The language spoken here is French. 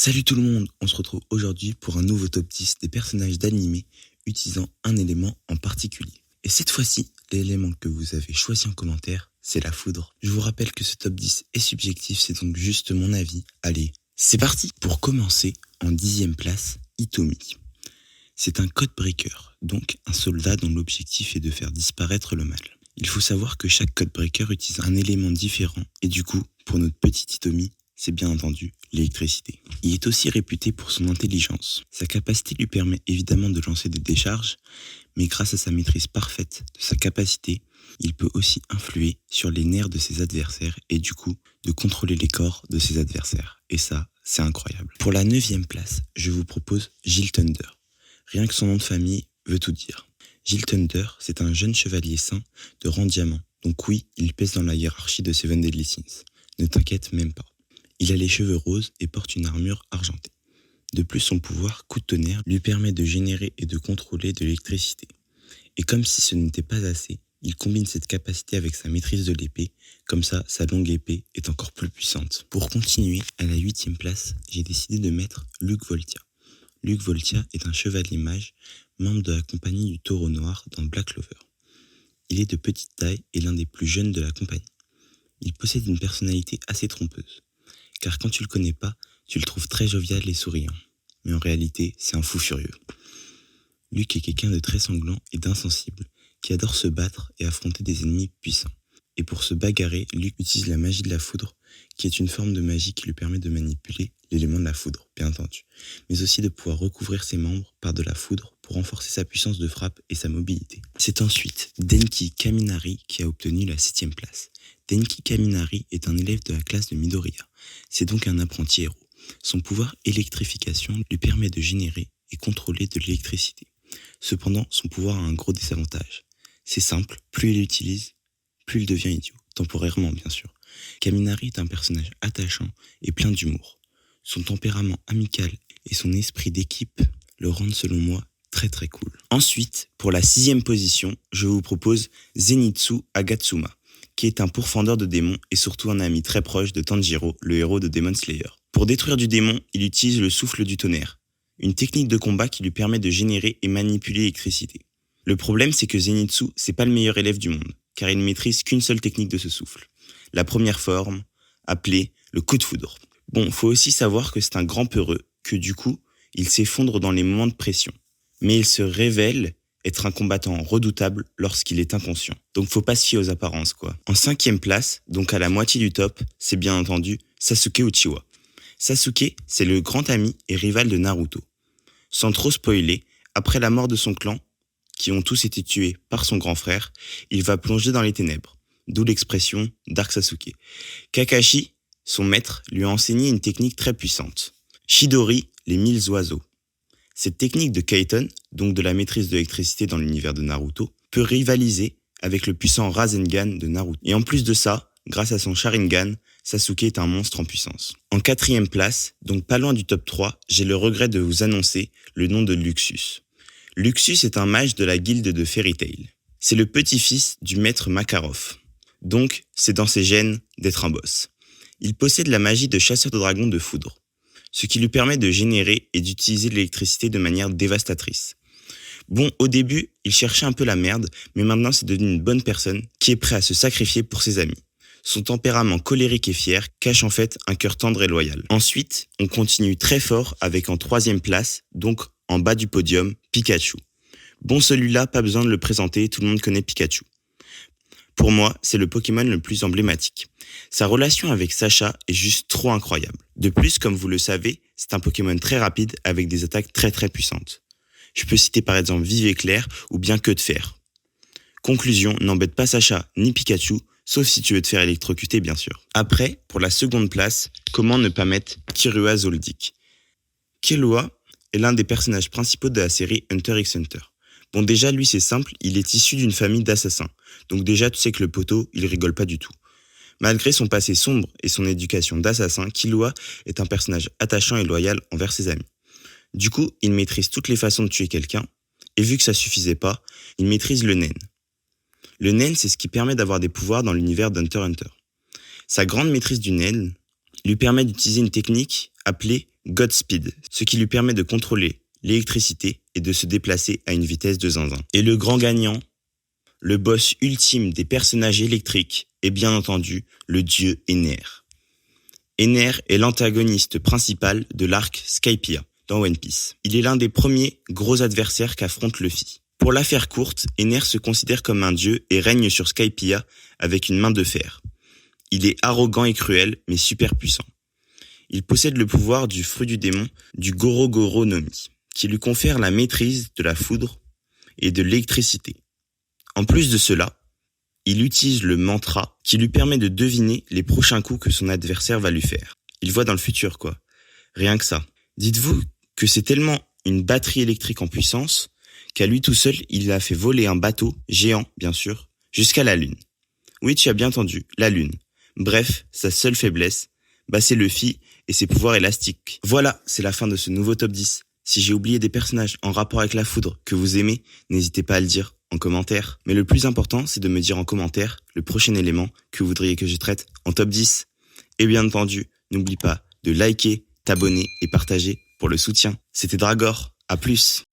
Salut tout le monde, on se retrouve aujourd'hui pour un nouveau top 10 des personnages d'animé utilisant un élément en particulier. Et cette fois-ci, l'élément que vous avez choisi en commentaire, c'est la foudre. Je vous rappelle que ce top 10 est subjectif, c'est donc juste mon avis. Allez, c'est parti. Pour commencer, en 10e place, Hitomi. C'est un codebreaker, donc un soldat dont l'objectif est de faire disparaître le mal. Il faut savoir que chaque codebreaker utilise un élément différent et du coup, pour notre petit Hitomi, c'est bien entendu l'électricité. Il est aussi réputé pour son intelligence. Sa capacité lui permet évidemment de lancer des décharges, mais grâce à sa maîtrise parfaite de sa capacité, il peut aussi influer sur les nerfs de ses adversaires et du coup, de contrôler les corps de ses adversaires. Et ça, c'est incroyable. Pour la 9e place, je vous propose Gil Thunder. Rien que son nom de famille veut tout dire. Gil Thunder, c'est un jeune chevalier saint de rang diamant. Donc oui, il pèse dans la hiérarchie de Seven Deadly Sins. Ne t'inquiète même pas. Il a les cheveux roses et porte une armure argentée. De plus, son pouvoir, coup de tonnerre, lui permet de générer et de contrôler de l'électricité. Et comme si ce n'était pas assez, il combine cette capacité avec sa maîtrise de l'épée, comme ça, sa longue épée est encore plus puissante. Pour continuer, à la 8e place, j'ai décidé de mettre Luc Voltia. Luc Voltia est un chevalier mage, membre de la compagnie du Taureau Noir dans Black Clover. Il est de petite taille et l'un des plus jeunes de la compagnie. Il possède une personnalité assez trompeuse. Car quand tu le connais pas, tu le trouves très jovial et souriant. Mais en réalité, c'est un fou furieux. Luc est quelqu'un de très sanglant et d'insensible, qui adore se battre et affronter des ennemis puissants. Et pour se bagarrer, Luc utilise la magie de la foudre, qui est une forme de magie qui lui permet de manipuler l'élément de la foudre, bien entendu, mais aussi de pouvoir recouvrir ses membres par de la foudre pour renforcer sa puissance de frappe et sa mobilité. C'est ensuite Denki Kaminari qui a obtenu la 7e place. Denki Kaminari est un élève de la classe de Midoriya. C'est donc un apprenti héros. Son pouvoir électrification lui permet de générer et contrôler de l'électricité. Cependant, son pouvoir a un gros désavantage. C'est simple, plus il l'utilise, plus il devient idiot, temporairement bien sûr. Kaminari est un personnage attachant et plein d'humour. Son tempérament amical et son esprit d'équipe le rendent selon moi très très cool. Ensuite, pour la 6e position, je vous propose Zenitsu Agatsuma, qui est un pourfendeur de démons et surtout un ami très proche de Tanjiro, le héros de Demon Slayer. Pour détruire du démon, il utilise le souffle du tonnerre, une technique de combat qui lui permet de générer et manipuler l'électricité. Le problème, c'est que Zenitsu, c'est pas le meilleur élève du monde, car il ne maîtrise qu'une seule technique de ce souffle. La première forme, appelée le coup de foudre. Bon, faut aussi savoir que c'est un grand peureux, que du coup, il s'effondre dans les moments de pression. Mais il se révèle être un combattant redoutable lorsqu'il est inconscient. Donc faut pas se fier aux apparences, quoi. En 5e place, donc à la moitié du top, c'est bien entendu Sasuke Uchiwa. Sasuke, c'est le grand ami et rival de Naruto. Sans trop spoiler, après la mort de son clan, qui ont tous été tués par son grand frère, il va plonger dans les ténèbres, d'où l'expression Dark Sasuke. Kakashi, son maître, lui a enseigné une technique très puissante. Chidori, les 1000 oiseaux. Cette technique de Kaiten, donc de la maîtrise de l'électricité dans l'univers de Naruto, peut rivaliser avec le puissant Rasengan de Naruto. Et en plus de ça, grâce à son Sharingan, Sasuke est un monstre en puissance. En 4e place, donc pas loin du top 3, j'ai le regret de vous annoncer le nom de Luxus. Luxus est un mage de la guilde de Fairy Tail. C'est le petit-fils du maître Makarov. Donc, c'est dans ses gènes d'être un boss. Il possède la magie de chasseur de dragons de foudre, ce qui lui permet de générer et d'utiliser l'électricité de manière dévastatrice. Bon, au début, il cherchait un peu la merde, mais maintenant c'est devenu une bonne personne qui est prêt à se sacrifier pour ses amis. Son tempérament colérique et fier cache en fait un cœur tendre et loyal. Ensuite, on continue très fort avec en 3e place, donc en bas du podium, Pikachu. Bon, celui-là, pas besoin de le présenter, tout le monde connaît Pikachu. Pour moi, c'est le Pokémon le plus emblématique. Sa relation avec Sacha est juste trop incroyable. De plus, comme vous le savez, c'est un Pokémon très rapide avec des attaques très très puissantes. Je peux citer par exemple Vive Éclair ou bien Queue de Fer. Conclusion, n'embête pas Sacha ni Pikachu, sauf si tu veux te faire électrocuter bien sûr. Après, pour la 2e place, comment ne pas mettre Killua Zoldyck. Killua est l'un des personnages principaux de la série Hunter x Hunter. Bon, déjà, lui, c'est simple, il est issu d'une famille d'assassins. Donc déjà, tu sais que le poteau, il rigole pas du tout. Malgré son passé sombre et son éducation d'assassin, Killua est un personnage attachant et loyal envers ses amis. Du coup, il maîtrise toutes les façons de tuer quelqu'un, et vu que ça suffisait pas, il maîtrise le Nen. Le Nen, c'est ce qui permet d'avoir des pouvoirs dans l'univers d'Hunter x Hunter. Sa grande maîtrise du Nen lui permet d'utiliser une technique appelée Godspeed, ce qui lui permet de contrôler l'électricité et de se déplacer à une vitesse de zinzin. Et le grand gagnant, le boss ultime des personnages électriques, est bien entendu le dieu Ener. Ener est l'antagoniste principal de l'arc Skypiea dans One Piece. Il est l'un des premiers gros adversaires qu'affronte Luffy. Pour la faire courte, Ener se considère comme un dieu et règne sur Skypiea avec une main de fer. Il est arrogant et cruel, mais super puissant. Il possède le pouvoir du fruit du démon, du Gorogoro no Mi, qui lui confère la maîtrise de la foudre et de l'électricité. En plus de cela, il utilise le mantra qui lui permet de deviner les prochains coups que son adversaire va lui faire. Il voit dans le futur, quoi. Rien que ça. Dites-vous que c'est tellement une batterie électrique en puissance qu'à lui tout seul, il a fait voler un bateau, géant bien sûr, jusqu'à la Lune. Oui, tu as bien entendu, la Lune. Bref, sa seule faiblesse, c'est Luffy et ses pouvoirs élastiques. Voilà, c'est la fin de ce nouveau top 10. Si j'ai oublié des personnages en rapport avec la foudre que vous aimez, n'hésitez pas à le dire en commentaire. Mais le plus important, c'est de me dire en commentaire le prochain élément que vous voudriez que je traite en top 10. Et bien entendu, n'oublie pas de liker, t'abonner et partager pour le soutien. C'était Dragor, à plus.